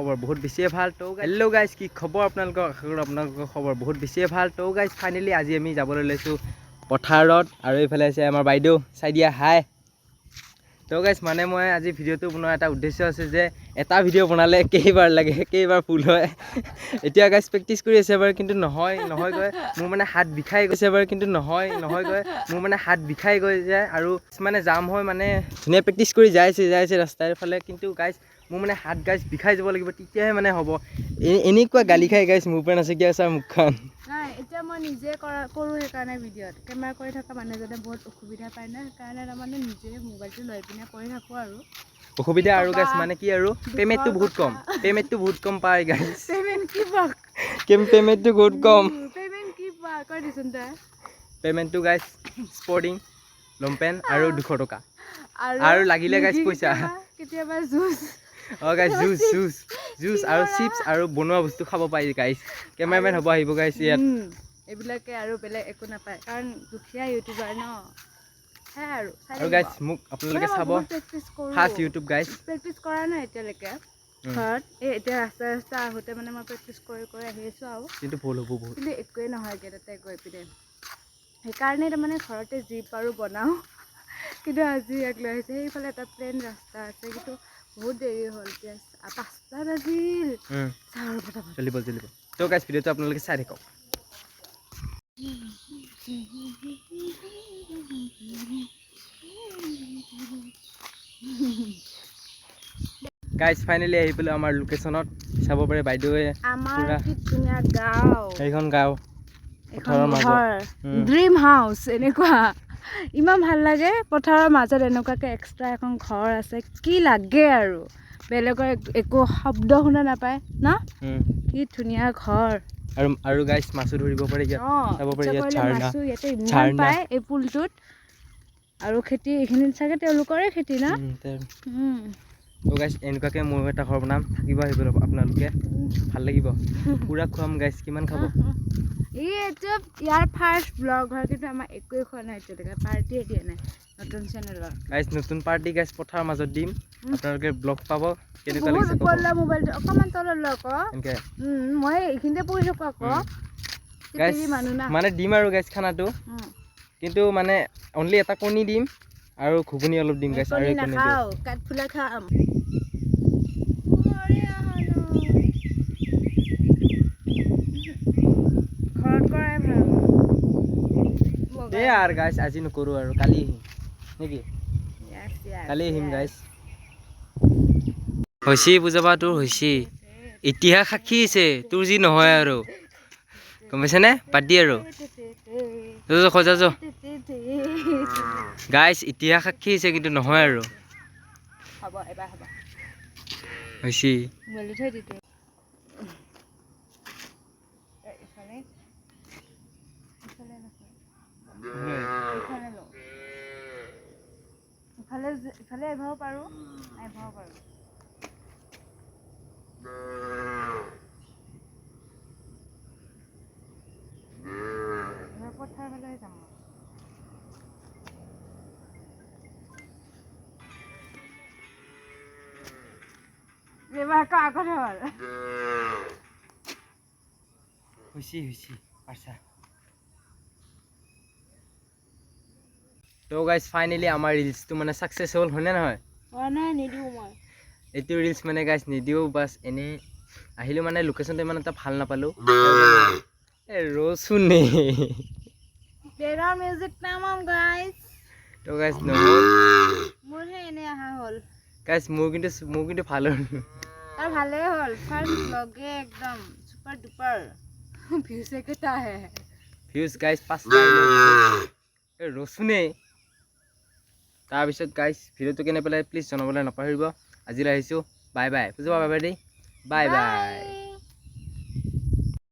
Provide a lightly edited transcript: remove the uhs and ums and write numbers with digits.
খবৰ বহুত বেছিয়ে ভাল। তো হেল্ল' গাইজ, কি খবৰ আপোনালোকৰ খবৰ বহুত বেছিয়ে ভাল। তো গাইজ ফাইনেলি আজি আমি যাবলৈ লৈছোঁ পথাৰত, আৰু এইফালে আছে আমাৰ বাইদেউ চাই দিয়া হাই। তো গাইজ মানে মই আজি ভিডিঅ'টো বনোৱাৰ এটা উদ্দেশ্য আছে যে এটা ভিডিঅ' বনালে কেইবাৰ লাগে, কেইবাৰ ভুল হয়। এতিয়া গাইজ প্ৰেক্টিচ কৰি আছে এবাৰ, কিন্তু নহয়গৈ মোৰ মানে হাত বিষাই গৈছে এবাৰ, কিন্তু নহয়গৈ মোৰ মানে হাত বিষাই গৈ যায়, আৰু মানে জাম হয় মানে ধুনীয়া প্ৰেক্টিচ কৰি যাইছে ৰাস্তাৰ ফালে, কিন্তু গাইজ মোৰ মানে হাত গাইজ বিষাই যাব লাগিব, তেতিয়াহে মানে হ'ব। এনেকুৱা গালি খাই গাইজ মোৰ পৰা নাচিকিয়া আছে মুখখন। নাই এতিয়া মই নিজে কৰোঁ, সেইকাৰণে ভিডিঅ'ত কেমেৰা কৰি থকা মানুহজনে বহুত অসুবিধা পায় না, সেইকাৰণে তাৰমানে নিজে মোবাইলটো লৈ পিনে কৰি থাকোঁ আৰু অসুবিধা আৰু গাইজ মানে কি আৰু পেমেণ্টটো বহুত কম পায় গাইজ। পেমেণ্টটো বহুত কম। পেমেণ্টটো গাইজ স্পৰ্টিং লংপেণ্ট আৰু 200 টকা, আৰু লাগিলে গাইজ পইচা কেতিয়াবা জুচ। অঁ গাইজ জুচ আৰু চিপছ আৰু বনোৱা বস্তু খাব পাৰি গাইজ। কেমেৰামেন হ'ব আহিব গাইজ ইয়াত। এইবিলাকে আৰু বেলেগ একো নাপায়, কাৰণ দুখীয়া ইউটিউবাৰ ন, সেয়াই আৰু গাইজ মোক আপোনালোকে চাব ফাৰ্ষ্ট ইউটিউব গাইজ। প্ৰেক্টিচ কৰা নাই এতিয়ালৈকে ঘৰত, এতিয়া ৰাস্তা আহোঁতে মানে মই প্ৰেক্টিচ কৰি আহি আছোঁ আৰু, কিন্তু ভুল হ'ব বহুত, কিন্তু একোৱেই নহয়গৈ তাতে গৈ পিনে। সেইকাৰণে তাৰমানে ঘৰতে যি পাৰোঁ বনাওঁ, কিন্তু আজি ইয়াক লৈ আহিছে। সেইফালে এটা প্লেন ৰাস্তা আছে, কিন্তু বহুত দেৰি হ'ল, এতিয়া 5টা বাজিল। চলিব। তো গাইজ ভিডিঅ'টো আপোনালোকে চাই থাকক। গাইজ ফাইনেলি আহি পেলাই আমাৰ লোকেশ্যনত, চাব পাৰে বাইদেৱে আমাৰ কি ধুনীয়া গাঁও, সেইখন গাঁও পথাৰৰ মাজত ড্ৰিম হাউচ। এনেকুৱা ইমান ভাল লাগে, পথাৰৰ মাজত এনেকুৱাকৈ এক্সট্ৰা এখন ঘৰ আছে, কি লাগে আৰু বেলেগৰ একো শব্দ শুনা নাপায় না, কি ধুনীয়া ঘৰ। আৰু গাইজ মাছো ধৰিব পাৰি ইয়াত, চাব পাৰি ইয়াত মাছো ইয়াতে ইমান পায় এই পুলটোত, আৰু খেতি এইখিনিত চাগে তেওঁলোকৰে খেতি না। তো গাইজ এনেকুৱাকৈ ময়ো এটা ঘৰ বনাম, থাকিব আহিব আপোনালোকে, ভাল লাগিব পুৰা খুৱাম গাইজ। কিমান খাব? এইটো ইয়াৰ ফাৰ্ষ্ট ব্লগ হয়, কিন্তু আমাৰ একোৱেই খোৱা নাই এতিয়ালৈকে, পাৰ্টিয়ে দিয়া নাই নতুন চেনেলত গাইজ। নতুন পাৰ্টি গাইজ পথাৰৰ মাজত দিম, আপোনালোকে ব্লগ পাব। কেনেকুৱা বহুত লাগিছে ওপৰত লোৱা মোবাইলটো, অকণমান তলত লোৱা আকৌ, মই এইখিনিতে পৰি থাকোঁ আকৌ গাইজ। মানে দিম আৰু গাইজ খানাটো, কিন্তু মানে অনলি এটা কণী দিম আৰু ঘুগুনি অলপ দিম গাইজ, আৰু নাখাওঁ, কাঠফুলা খাম। ঘৰত কৰাই ভাল দে আৰু গাইজ, আজি নকৰোঁ আৰু কালি আহিম নেকি? কালি আহিম গাইজ। হৈছি বুজাবা, তোৰ হৈছি ইতিহাস সাক্ষী আছে তোৰ, যি নহয় আৰু গম পাইছেনে? বাদ দি আৰু খোজা গাইজ, ইতিহাস সাক্ষী আছে, কিন্তু নহয় আৰু হৈছি। ইফালে আহিব পাৰোঁ, পথাৰ ফালে যাম। এইবাৰ আকৌ আগত হ'ল। হৈছি পাৰছা। তো গাইজ ফাইনেলি আমাৰ ৰিলচটো মানে ছাকচেছ হ'ল, হয়নে নহয়? নিদিওঁ মই এইটো ৰিলচ মানে গাইজ নিদিওঁ, বাছ এনেই আহিলোঁ, মানে লোকেশ্যনটো ইমান এটা ভাল নাপালোঁ। ৰচোনে তো গাইজ নহ'ল, মোৰহে এনে অহা হ'ল গাইজ। মোৰ কিন্তু ভাল হ'ল, তাৰ ভালেই হ'ল। ফাৰ্ষ্ট ব্লগে একদম চুপাৰ ডুপাৰ ভিউজ কেইটা আহে, ভিউজ গাইজ 5টা ৰচোনে। তাৰপিছত গাইজ ভিডিঅ'টো কেনে পেলাই প্লিজ জনাবলৈ নাপাহৰিব। আজিলৈ আহিছোঁ, বাই বাই। বুজিবা, বাই বাই দেই, বাই বাই।